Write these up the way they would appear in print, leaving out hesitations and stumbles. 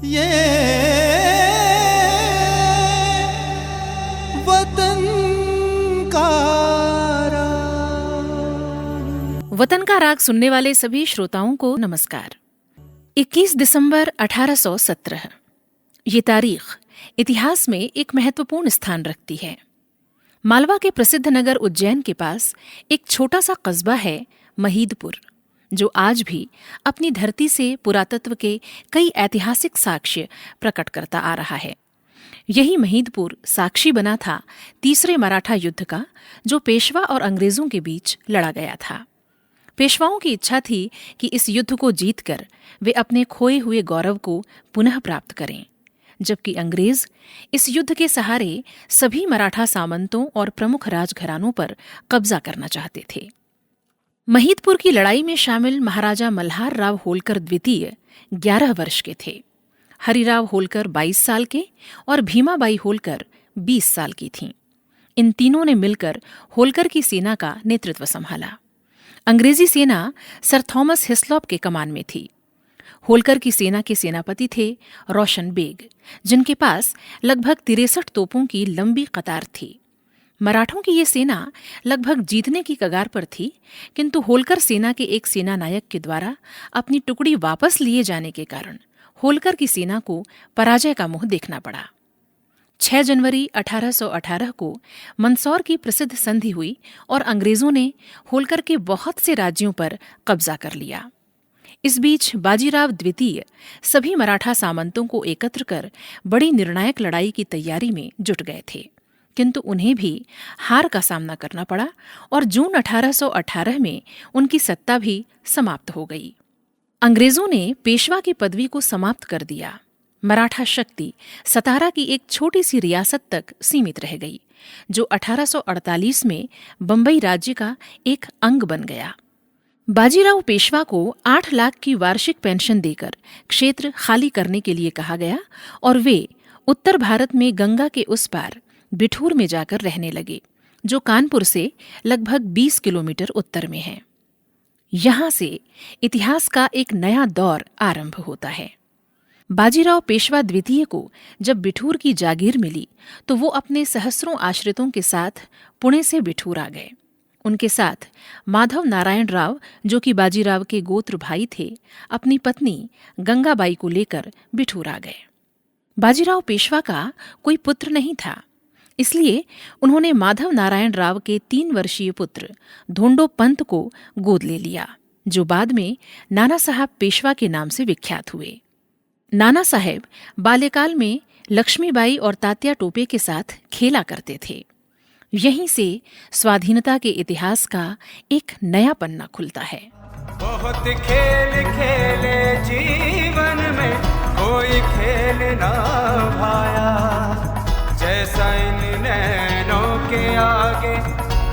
ये वतन का राग सुनने वाले सभी श्रोताओं को नमस्कार। 21 दिसंबर 1817 ये तारीख इतिहास में एक महत्वपूर्ण स्थान रखती है। मालवा के प्रसिद्ध नगर उज्जैन के पास एक छोटा सा कस्बा है महीदपुर, जो आज भी अपनी धरती से पुरातत्व के कई ऐतिहासिक साक्ष्य प्रकट करता आ रहा है। यही महीदपुर साक्षी बना था तीसरे मराठा युद्ध का, जो पेशवा और अंग्रेजों के बीच लड़ा गया था। पेशवाओं की इच्छा थी कि इस युद्ध को जीतकर वे अपने खोए हुए गौरव को पुनः प्राप्त करें, जबकि अंग्रेज इस युद्ध के सहारे सभी मराठा सामंतों और प्रमुख राजघरानों पर कब्जा करना चाहते थे। महीदपुर की लड़ाई में शामिल महाराजा मल्हार राव होलकर द्वितीय 11 वर्ष के थे, हरिराव होलकर 22 साल के और भीमाबाई होलकर 20 साल की थीं। इन तीनों ने मिलकर होलकर की सेना का नेतृत्व संभाला। अंग्रेजी सेना सर थॉमस हिस्लॉप के कमान में थी। होलकर की सेना के सेनापति थे रोशन बेग, जिनके पास लगभग 63 तोपों की लंबी कतार थी। मराठों की ये सेना लगभग जीतने की कगार पर थी, किंतु होलकर सेना के एक सेना नायक के द्वारा अपनी टुकड़ी वापस लिए जाने के कारण होलकर की सेना को पराजय का मुंह देखना पड़ा। 6 जनवरी 1818 को मंदसौर की प्रसिद्ध संधि हुई और अंग्रेजों ने होलकर के बहुत से राज्यों पर कब्जा कर लिया। इस बीच बाजीराव द्वितीय सभी मराठा सामंतों को एकत्र कर बड़ी निर्णायक लड़ाई की तैयारी में जुट गए थे, किंतु उन्हें भी हार का सामना करना पड़ा और जून 1818 में उनकी सत्ता भी समाप्त हो गई। अंग्रेजों ने पेशवा की पदवी को समाप्त कर दिया। मराठा शक्ति सतारा की एक छोटी सी रियासत तक सीमित रह गई, जो 1848 में बंबई राज्य का एक अंग बन गया। बाजीराव पेशवा को 8 लाख की वार्षिक पेंशन देकर क्षेत्र खाली करने के लिए कहा गया और वे उत्तर भारत में गंगा के उस पार बिठूर में जाकर रहने लगे, जो कानपुर से लगभग 20 किलोमीटर उत्तर में है। यहाँ से इतिहास का एक नया दौर आरंभ होता है। बाजीराव पेशवा द्वितीय को जब बिठूर की जागीर मिली तो वो अपने सहस्रों आश्रितों के साथ पुणे से बिठूर आ गए। उनके साथ माधव नारायण राव, जो कि बाजीराव के गोत्र भाई थे, अपनी पत्नी गंगाबाई को लेकर बिठूर आ गए। बाजीराव पेशवा का कोई पुत्र नहीं था, इसलिए उन्होंने माधव नारायण राव के 3 वर्षीय पुत्र धोंडो पंत को गोद ले लिया, जो बाद में नाना साहब पेशवा के नाम से विख्यात हुए। नाना साहेब बाल्यकाल में लक्ष्मीबाई और तात्या टोपे के साथ खेला करते थे। यहीं से स्वाधीनता के इतिहास का एक नया पन्ना खुलता है। बहुत खेल खेले जीवन में, कोई खेल ना भाया, जैसा इन नैनों के आगे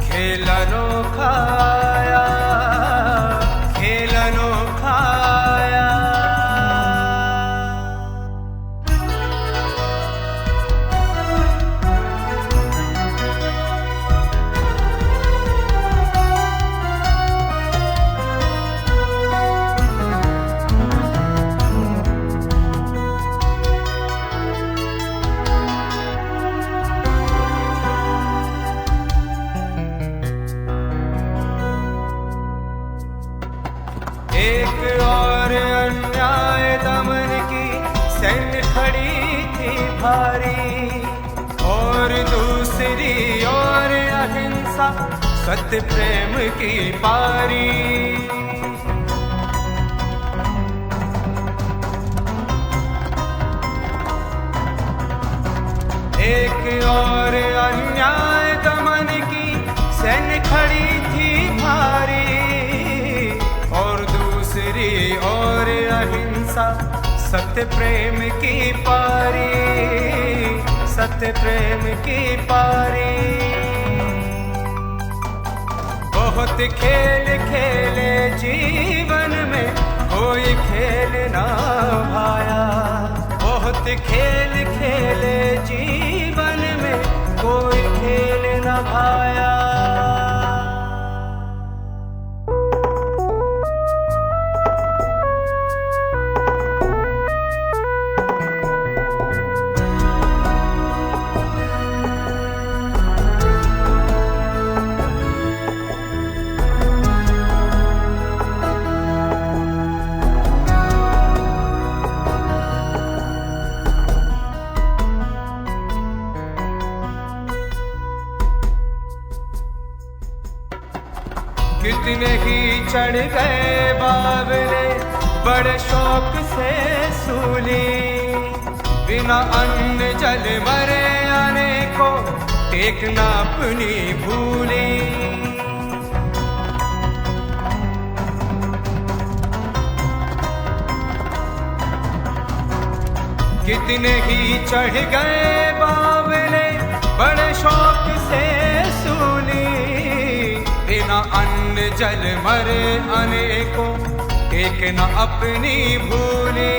खेलनो खाया, खेलनो खाया। एक और अन्याय दमन की सैन्य खड़ी थी भारी, और दूसरी ओर अहिंसा सत्य प्रेम की पारी। एक और अन्याय दमन की सैन्य खड़ी थी भारी, और दूसरी ओर अहिंसा सत्य प्रेम की पारी, सत्य प्रेम की पारी। बहुत खेल खेले जीवन में, कोई खेल ना भाया, बहुत खेल खेले जीवन में, कोई खेल ना भाया। कितने ही चढ़ गए बावले बड़े शौक से सूली, बिना अन्न जल मरे आने को टेकना अपनी भूली। कितने ही चढ़ गए बावले बड़े शौक से सूली, बिना अन्न जल मरे अनेको टेकना अपनी भूली,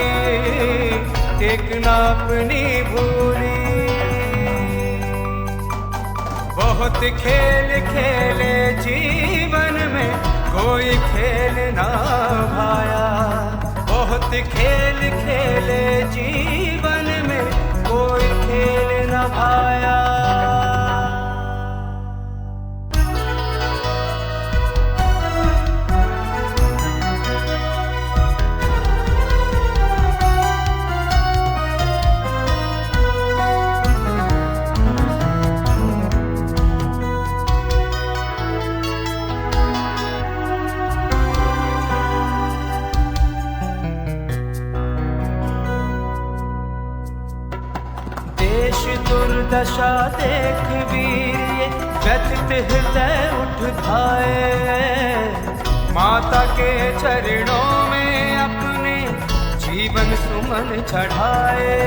टेकना अपनी भूली। बहुत खेल खेले जीवन में कोई खेल ना भाया, बहुत खेल खेले जीवन में कोई खेल ना भाया। दुर्दशा देख वीर ये व्यथित हृदय उठ धाये, माता के चरणों में अपने जीवन सुमन चढ़ाए।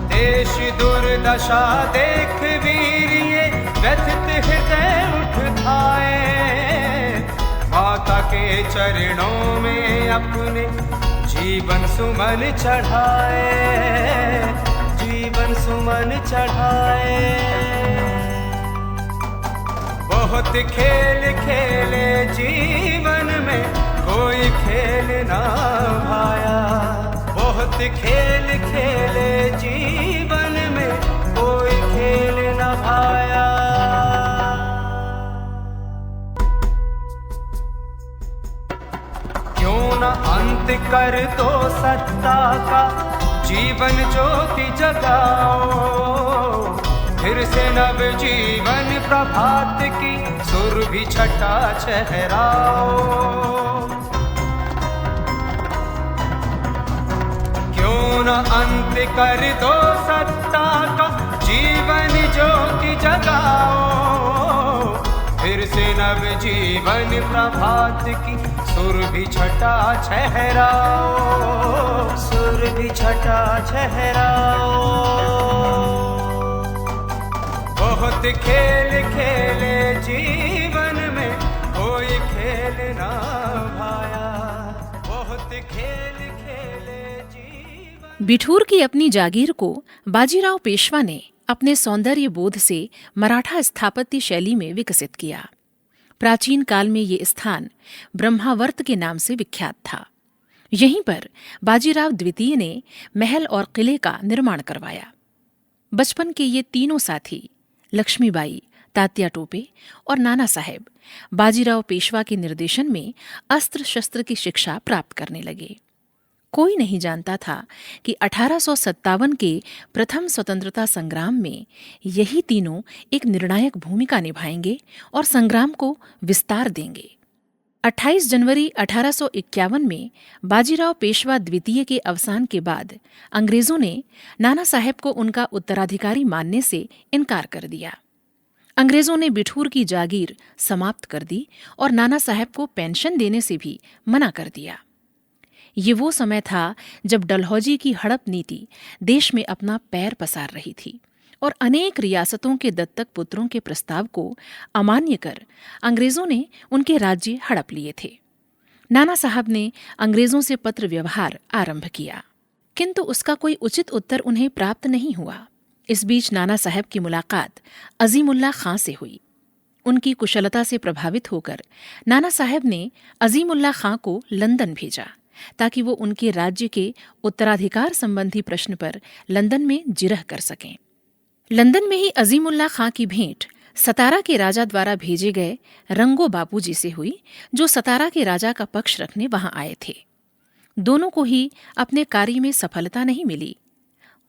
देश दुर्दशा देख वीर ये व्यथित हृदय उठ धाये, माता के चरणों में अपने जीवन सुमन चढ़ाए, जीवन सुमन चढ़ाए। बहुत खेल खेले जीवन में कोई खेल ना भाया, बहुत खेल खेले जीवन में कोई खेल ना भाया। अंत कर दो सत्ता का जीवन ज्योति जगाओ, फिर से नव जीवन प्रभात की सुरभि छटा चहराओ। क्यों न अंत कर दो सत्ता का जीवन ज्योति जगाओ, फिर से नव जीवन प्रभात की सुरभि छटा छहराओ, सुरभि छटा छहराओ। बहुत खेल खेले जीवन में कोई खेल ना भाया, बहुत खेल खेले जीवन। बिठूर की अपनी जागीर को बाजीराव पेशवा ने अपने सौंदर्य बोध से मराठा स्थापत्य शैली में विकसित किया। प्राचीन काल में ये स्थान ब्रह्मावर्त के नाम से विख्यात था। यहीं पर बाजीराव द्वितीय ने महल और किले का निर्माण करवाया। बचपन के ये तीनों साथी लक्ष्मीबाई, तात्या टोपे और नाना साहेब बाजीराव पेशवा के निर्देशन में अस्त्र शस्त्र की शिक्षा प्राप्त करने लगे। कोई नहीं जानता था कि 1857 के प्रथम स्वतंत्रता संग्राम में यही तीनों एक निर्णायक भूमिका निभाएंगे और संग्राम को विस्तार देंगे। 28 जनवरी 1851 में बाजीराव पेशवा द्वितीय के अवसान के बाद अंग्रेजों ने नाना साहेब को उनका उत्तराधिकारी मानने से इनकार कर दिया। अंग्रेजों ने बिठूर की जागीर समाप्त कर दी और नाना साहेब को पेंशन देने से भी मना कर दिया। ये वो समय था जब डलहौजी की हड़प नीति देश में अपना पैर पसार रही थी और अनेक रियासतों के दत्तक पुत्रों के प्रस्ताव को अमान्य कर अंग्रेजों ने उनके राज्य हड़प लिए थे। नाना साहब ने अंग्रेजों से पत्र व्यवहार आरंभ किया, किंतु उसका कोई उचित उत्तर उन्हें प्राप्त नहीं हुआ। इस बीच नाना साहब की मुलाकात अजीमुल्लाह खां से हुई। उनकी कुशलता से प्रभावित होकर नाना साहब ने अजीमुल्लाह खां को लंदन भेजा ताकि वो उनके राज्य के उत्तराधिकार संबंधी प्रश्न पर लंदन में जिरह कर सकें। लंदन में ही अजीमुल्लाह खां की भेंट सतारा के राजा द्वारा भेजे गए रंगो बापूजी से हुई, जो सतारा के राजा का पक्ष रखने वहां आए थे। दोनों को ही अपने कार्य में सफलता नहीं मिली।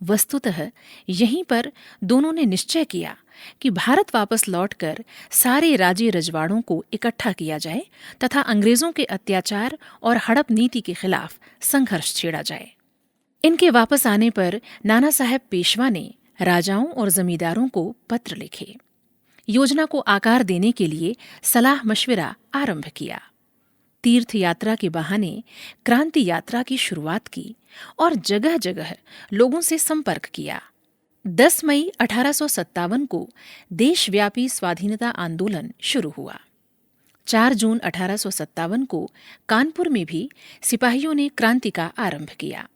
वस्तुतः यहीं पर दोनों ने निश्चय किया कि भारत वापस लौटकर सारे राजे रजवाड़ों को इकट्ठा किया जाए तथा अंग्रेजों के अत्याचार और हड़प नीति के खिलाफ संघर्ष छेड़ा जाए। इनके वापस आने पर नाना साहेब पेशवा ने राजाओं और जमींदारों को पत्र लिखे, योजना को आकार देने के लिए सलाह मशविरा आरंभ किया, तीर्थ यात्रा के बहाने क्रांति यात्रा की शुरुआत की और जगह जगह लोगों से संपर्क किया। 10 मई 1857 को देशव्यापी स्वाधीनता आंदोलन शुरू हुआ। 4 जून 1857 को कानपुर में भी सिपाहियों ने क्रांति का आरंभ किया।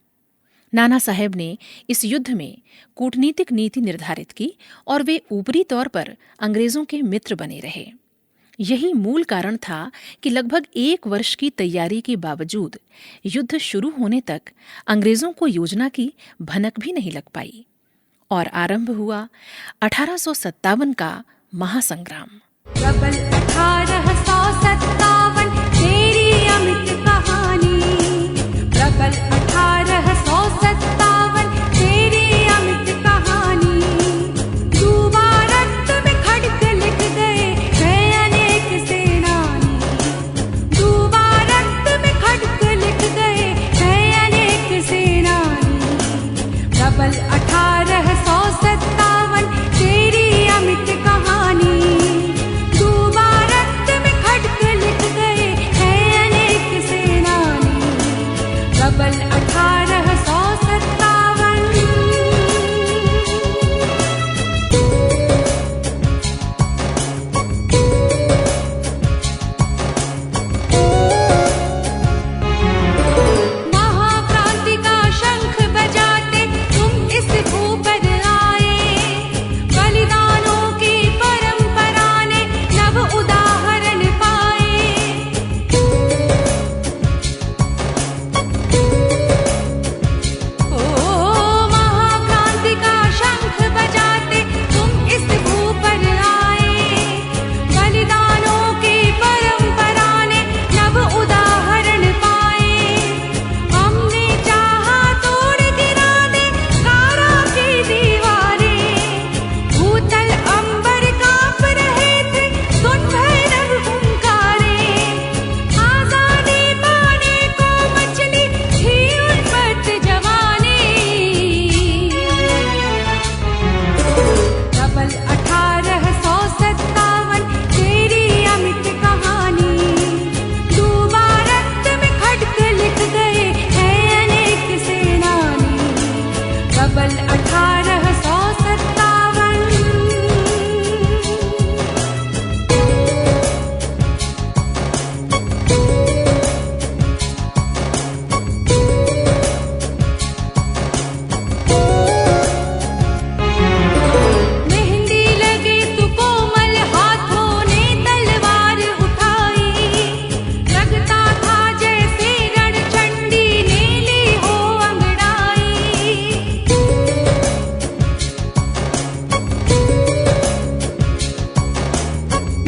नाना साहेब ने इस युद्ध में कूटनीतिक नीति निर्धारित की और वे ऊपरी तौर पर अंग्रेजों के मित्र बने रहे। यही मूल कारण था कि लगभग 1 वर्ष की तैयारी के बावजूद युद्ध शुरू होने तक अंग्रेजों को योजना की भनक भी नहीं लग पाई और आरंभ हुआ 1857 का महासंग्राम। प्रबल 1857 तेरी अमित कहानी, प्रबल 1857 तेरी अमित कहानी, डूबा रक्त में खड़क लिख गए हैं अनेक सेनानी, डूबा रक्त में खड़क लिख गए हैं अनेक सेनानी, प्रबल 1857 तेरी अमित कहानी, डूबा रक्त में खड़क लिख गए हैं अनेक सेनानी, प्रबल 1857 महाक्रांति का शंख बजाते तुम इस भूपर आए, बलिदानों की परंपरा ने नव उदाहरण पाए, ओ महाक्रांति का शंख बजाते तुम इस भूपर आए, बलिदानों की परंपरा ने नव उदाहरण पाए, हमने चाहा तोड़ गिरा दे कारा की दीवारें, भूतल अंबर कांप रहे थे सुन भैरव हुंकारे, आजादी पाने को मचली थी उल्फत जवानी, प्रबल 1857 तेरी अमित कहानी, डूबा रक्त में खड़क लिख गए हैं अनेक सेनानी, प्रबल 1857 मेहंदी लगी तू कोमल हाथों ने तलवार उठाई, लगता था जैसे रणचंडी ने ली हो अंगड़ाई,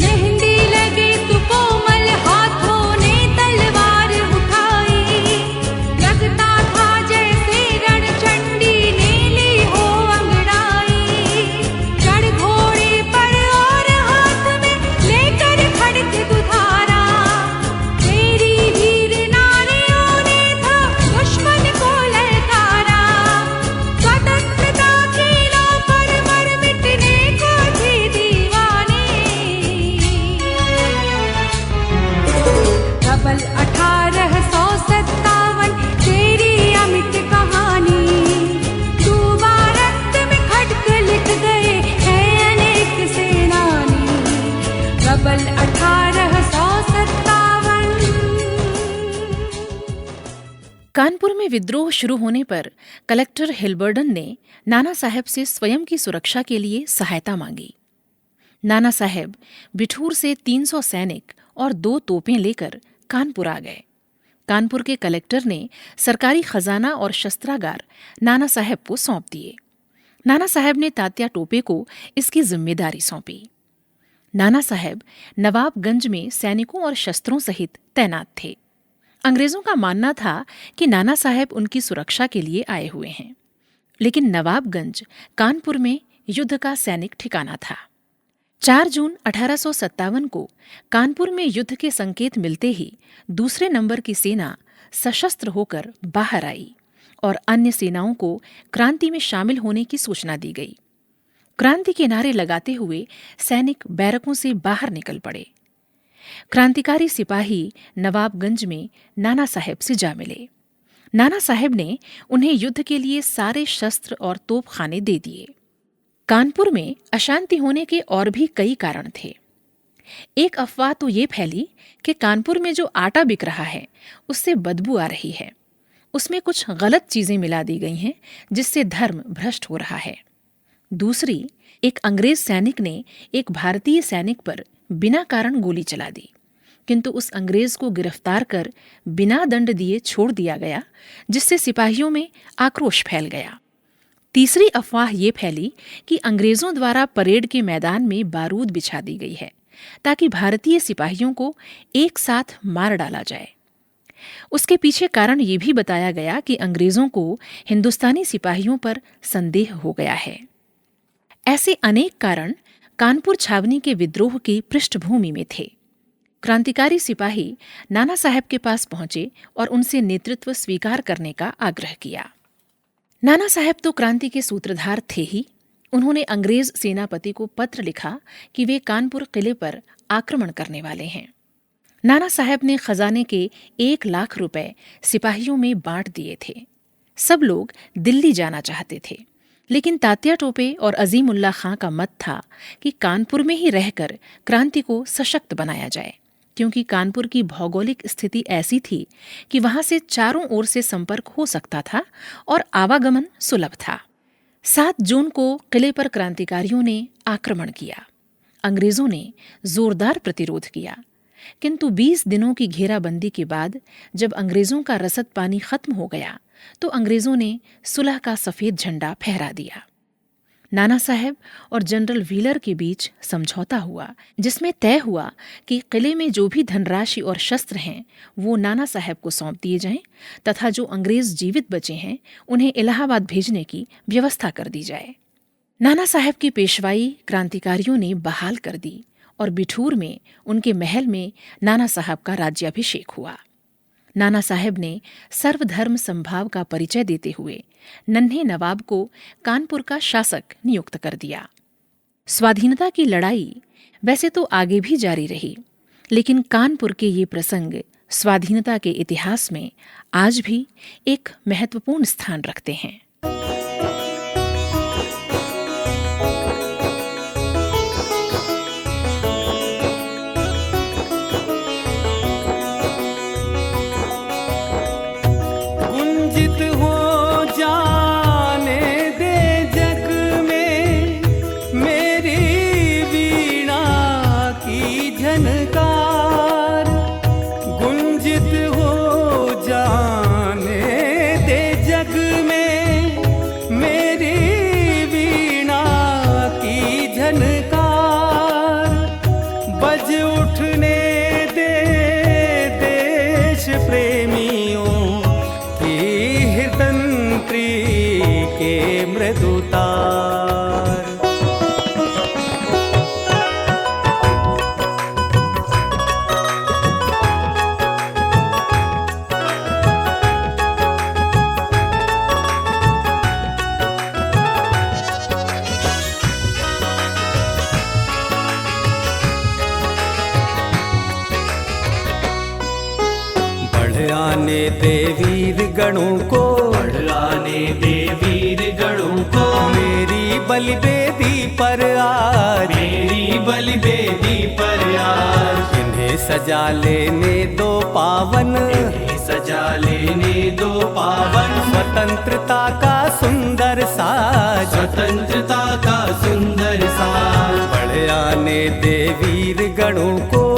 मेहंदी लगी तू कोमल हाथों ने तलवार उठाई, लगता था जैसे रणचंडी ने ली हो अंगड़ाई, चढ़ घोड़े पर और हाथ में लेकर खड़क दुधारा, तेरी वीर नारियों ने था दुश्मन को ललकारा, स्वतंत्रता की लौ पर मर मिटने को थी दीवानी, प्रबल 1857 तेरी अमित कहानी, डूबा रक्त में खड़क लिख गए हैं अनेक सेनानी, प्रबल 1857 कानपुर में विद्रोह शुरू होने पर कलेक्टर हिलबर्डन ने नाना साहेब से स्वयं की सुरक्षा के लिए सहायता मांगी। नाना साहेब बिठूर से 300 सैनिक और 2 तोपें लेकर कानपुर आ गए। कानपुर के कलेक्टर ने सरकारी खजाना और शस्त्रागार नाना साहेब को सौंप दिए। नाना साहेब ने तात्या टोपे को इसकी जिम्मेदारी सौंपी। नाना साहेब नवाबगंज में सैनिकों और शस्त्रों सहित तैनात थे। अंग्रेजों का मानना था कि नाना साहेब उनकी सुरक्षा के लिए आए हुए हैं। लेकिन नवाबगंज कानपुर में युद्ध का सैनिक ठिकाना था। 4 जून 1857 को कानपुर में युद्ध के संकेत मिलते ही दूसरे नंबर की सेना सशस्त्र होकर बाहर आई और अन्य सेनाओं को क्रांति में शामिल होने की सूचना दी गई। क्रांति के नारे लगाते हुए सैनिक बैरकों से बाहर निकल पड़े। क्रांतिकारी सिपाही नवाबगंज में नाना साहेब से जा मिले। नाना साहेब ने उन्हें युद्ध के लिए सारे शस्त्र और तोपखाने दे दिए। कानपुर में अशांति होने के और भी कई कारण थे। एक अफवाह तो ये फैली कि कानपुर में जो आटा बिक रहा है उससे बदबू आ रही है, उसमें कुछ गलत चीजें मिला दी गई हैं जिससे धर्म भ्रष्ट हो रहा है। दूसरी, एक अंग्रेज सैनिक ने एक भारतीय सैनिक पर बिना कारण गोली चला दी, किंतु उस अंग्रेज को गिरफ्तार कर बिना दंड दिए छोड़ दिया गया, जिससे सिपाहियों में आक्रोश फैल गया। तीसरी अफवाह ये फैली कि अंग्रेजों द्वारा परेड के मैदान में बारूद बिछा दी गई है ताकि भारतीय सिपाहियों को एक साथ मार डाला जाए। उसके पीछे कारण ये भी बताया गया कि अंग्रेजों को हिंदुस्तानी सिपाहियों पर संदेह हो गया है। ऐसे अनेक कारण कानपुर छावनी के विद्रोह की पृष्ठभूमि में थे। क्रांतिकारी सिपाही नाना साहब के पास पहुंचे और उनसे नेतृत्व स्वीकार करने का आग्रह किया। नाना साहब तो क्रांति के सूत्रधार थे ही। उन्होंने अंग्रेज सेनापति को पत्र लिखा कि वे कानपुर किले पर आक्रमण करने वाले हैं। नाना साहब ने खजाने के 1 लाख रुपए सिपाहियों में बांट दिए थे। सब लोग दिल्ली जाना चाहते थे, लेकिन तात्या टोपे और अजीमुल्ला खां का मत था कि कानपुर में ही रहकर क्रांति को सशक्त बनाया जाए, क्योंकि कानपुर की भौगोलिक स्थिति ऐसी थी कि वहां से चारों ओर से संपर्क हो सकता था और आवागमन सुलभ था। 7 जून को किले पर क्रांतिकारियों ने आक्रमण किया। अंग्रेजों ने जोरदार प्रतिरोध किया, किंतु 20 दिनों की घेराबंदी के बाद जब अंग्रेजों का रसद पानी खत्म हो गया तो अंग्रेजों ने सुलह का सफेद झंडा फहरा दिया। नाना साहब और जनरल व्हीलर के बीच समझौता हुआ, जिसमें तय हुआ कि किले में जो भी धनराशि और शस्त्र हैं वो नाना साहब को सौंप दिए जाएं तथा जो अंग्रेज जीवित बचे हैं उन्हें इलाहाबाद भेजने की व्यवस्था कर दी जाए। नाना साहब की पेशवाई क्रांतिकारियों ने बहाल कर दी और बिठूर में उनके महल में नाना साहब का राज्याभिषेक हुआ। नाना साहब ने सर्वधर्म संभाव का परिचय देते हुए नन्हे नवाब को कानपुर का शासक नियुक्त कर दिया। स्वाधीनता की लड़ाई वैसे तो आगे भी जारी रही, लेकिन कानपुर के ये प्रसंग स्वाधीनता के इतिहास में आज भी एक महत्वपूर्ण स्थान रखते हैं। गणों को बढ़ाने दे वीर गणों को, मेरी बलिवेदी पर आज, मेरी बलिवेदी पर आज। इन्हें सजा लेने दो पावन, इन्हें सजा लेने दो पावन। स्वतंत्रता का सुंदर साज, स्वतंत्रता का सुंदर साज। बढ़ाने दे वीर गणों को।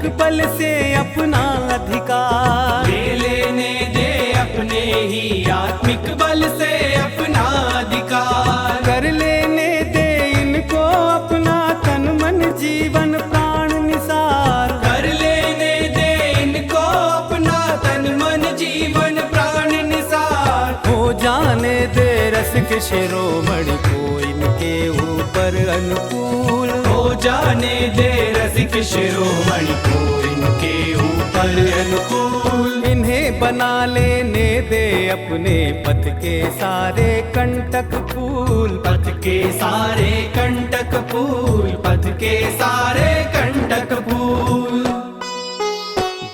आत्मिक बल से अपना अधिकार, ले लेने दे अपने ही आत्मिक बल से अपना अधिकार, कर लेने दे इनको अपना तन मन जीवन प्राण निसार, कर लेने दे इनको अपना तन मन जीवन प्राण निसार, हो जाने दे रसिक शिरोमणि को इनके ऊपर अनुकूल, हो जाने दे रसिक शिरोमणि को इनके ऊपर अनुकूल, इन्हें बना लेने दे अपने पथ के सारे कंटक फूल, पथ के सारे कंटक फूल, पथ के सारे कंटक फूल,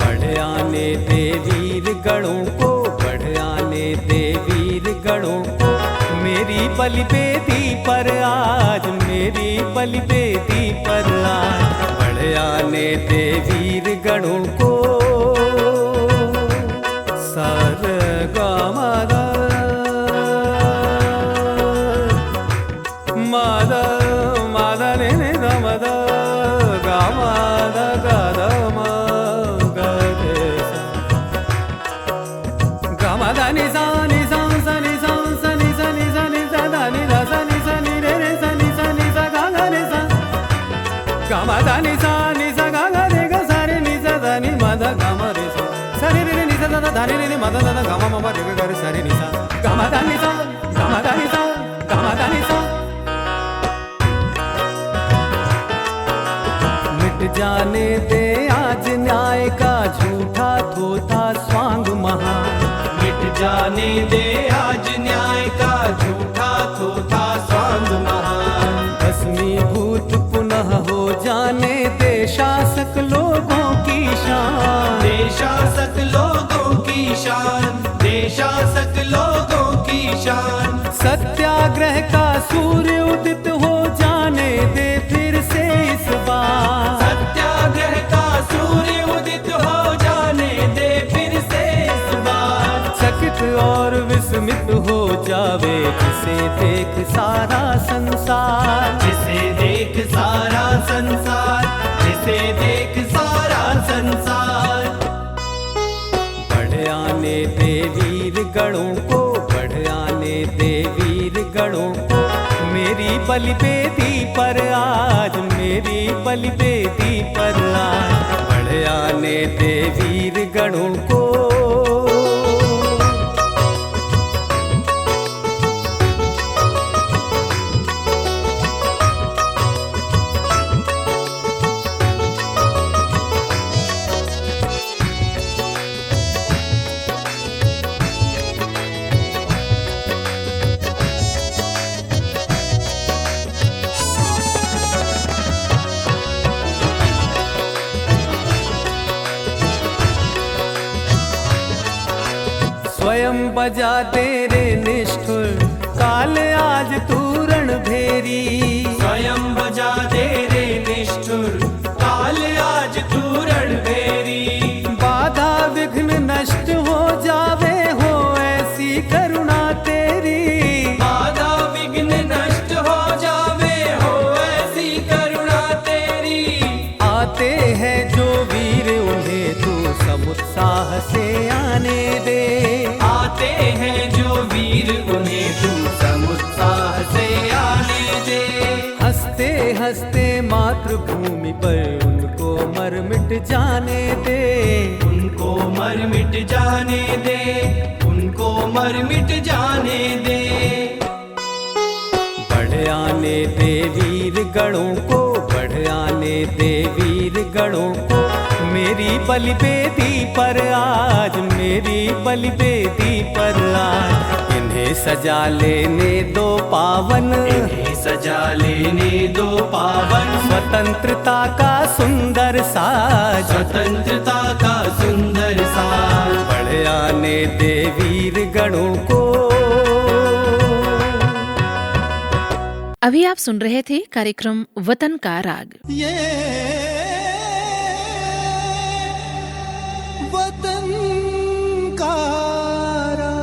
बढ़ आने दे वीर गणों को, बढ़ आने दे वीर गणों को, मेरी बलिवेदी पर आज, मेरी बलिवेदी पर आज, बढ़ आने दे वीर गणों को। सर गा मादा मादा मादा ने गा मादा गा मादा गा दा मा गा रे सा गा मादा नि सा नि सा सा नि सा सा नि सा नि सा नि सा दा नि दा सा नि सा नि रे सा नि सा नि सा गा गा रे सा गा मादा नि सा गा गा रे गा सा रे नि सा दा नि मा दा गा मा रे सा सा रे रे नि सा दा दा रे रे मा दा दा गा मा मा रे गा रे सा रे नि सा गा मा दा नि सा गा मा दा नि सा गा मा दा नि सा। मिट जाने दे आज न्याय का झूठा थोथा स्वांग महान, मिट जाने दे आज न्याय का झूठा थोथा स्वांग महान, भस्मीभूत पुनः हो जाने दे शासक लोगों की शान, दे शासक लोगों की शान, दे शासक लोगों की शान, सत्याग्रह का सूर्य उदित हो जाने दे फिर से इस बार, सत्याग्रह का सूर्य उदित हो जाने दे फिर से इस बार, चकित और विस्मित हो जावे जिसे देख सारा संसार, जिसे देख सारा संसार, जिसे देख सारा संसार, बढ़ आने दे वीर गणों को, बढ़ आने दे वीर गणों को, मेरी बलिवेदी पर आज, मेरी बलिवेदी पर आज, बढ़ आने दे वीर गणों को। स्वयं बजा दे रे निष्ठुर काल आज तू रणभेरी, स्वयं बजा दे रे निष्ठुर काल आज तू रणभेरी, बाधा विघ्न नष्ट हो जावे हो ऐसी करुणा तेरी, बाधा विघ्न नष्ट हो जावे हो ऐसी करुणा तेरी, आते हैं जो वीर उन्हें तू समुत्साह से आने दे, आते हैं जो वीर उन्हें तू समुत्साह से आने दे, हंसते हंसते मातृभूमि पर उनको मर मिट जाने दे, उनको मर मिट जाने दे, उनको मर मिट जाने दे, बढ़ आने दे वीर गणों को, बढ़ आने दे वीर गणों को, मेरी बलिवेदी पर आज, मेरी बलिवेदी पर आज, इन्हें सजा लेने दो पावन, इन्हें सजा लेने दो पावन, स्वतंत्रता का सुंदर साज, स्वतंत्रता का सुंदर साज, बढ़ आने दे वीर गणों को। अभी आप सुन रहे थे कार्यक्रम वतन का राग। ये वतन का राग।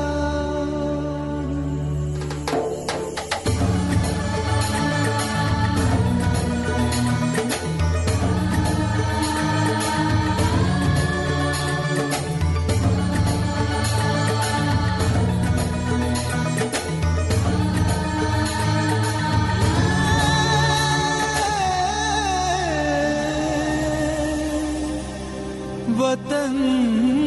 वतन